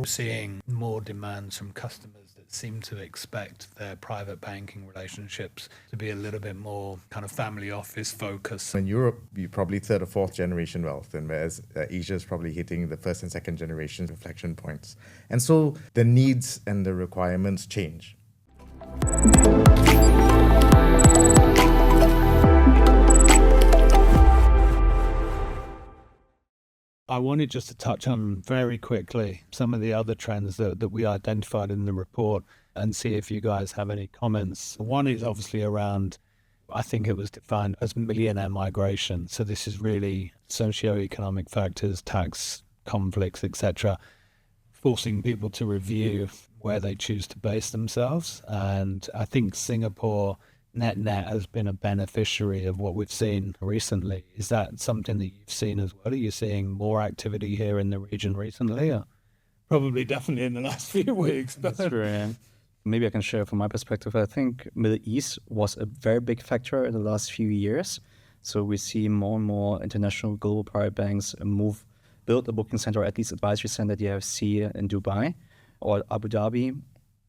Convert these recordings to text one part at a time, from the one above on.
seeing more demands from customers that seem to expect their private banking relationships to be a little bit more kind of family office focused. In Europe, you're probably third or fourth generation wealth, and whereas Asia is probably hitting the first and second generation inflection points. And so the needs and the requirements change. I wanted just to touch on very quickly some of the other trends that we identified in the report and see if you guys have any comments. One is obviously around, I think it was defined as millionaire migration. So this is really socioeconomic factors, tax conflicts, etc., forcing people to review where they choose to base themselves. And I think Singapore net has been a beneficiary of what we've seen recently. Is that something that you've seen as well? Are you seeing more activity here in the region recently? Or? Probably definitely in the last few weeks. That's true, yeah. Maybe I can share from my perspective. I think Middle East was a very big factor in the last few years. So we see more and more international global private banks build a booking center, or at least advisory center at the IFC in Dubai or Abu Dhabi.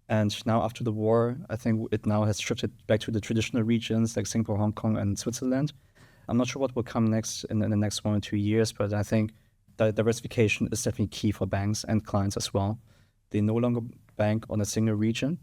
And now after the war, I think it now has shifted back to the traditional regions like Singapore, Hong Kong, and Switzerland. I'm not sure what will come next in the next 1 or 2 years, but I think that diversification is definitely key for banks and clients as well. They no longer bank on a single region,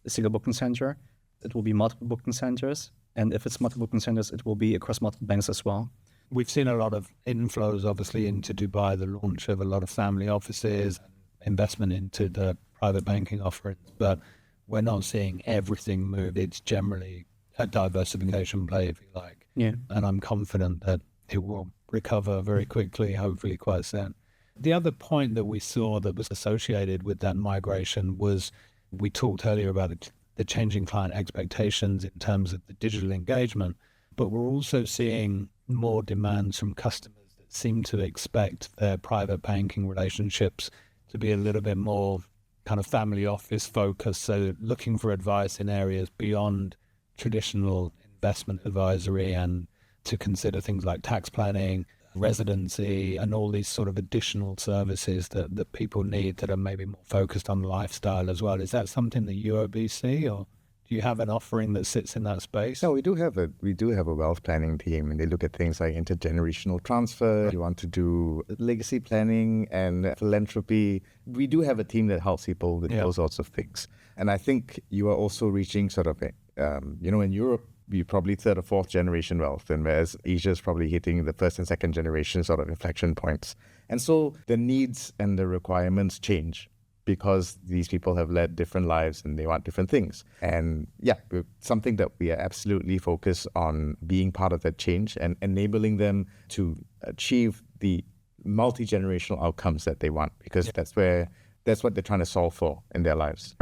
a single booking center. It will be multiple booking centers. And if it's multiple booking centers, it will be across multiple banks as well. We've seen a lot of inflows, obviously, into Dubai, the launch of a lot of family offices, investment into the private banking offerings, but we're not seeing everything move. It's generally a diversification play, if you like. Yeah. And I'm confident that it will recover very quickly, hopefully quite soon. The other point that we saw that was associated with that migration was, we talked earlier about the changing client expectations in terms of the digital engagement, but we're also seeing more demands from customers that seem to expect their private banking relationships to be a little bit more kind of family office focused, so looking for advice in areas beyond traditional investment advisory and to consider things like tax planning, residency, and all these sort of additional services that people need that are maybe more focused on lifestyle as well. Is that something that UOB see, or do you have an offering that sits in that space? No, we do have a wealth planning team, and they look at things like intergenerational transfer. You want to do legacy planning and philanthropy. We do have a team that helps people with those sorts of things. And I think you are also reaching sort of, in Europe, you're probably third or fourth generation wealth, and whereas Asia is probably hitting the first and second generation sort of inflection points. And so the needs and the requirements change, because these people have led different lives and they want different things. And something that we are absolutely focused on being part of that change and enabling them to achieve the multi-generational outcomes that they want, because that's what they're trying to solve for in their lives.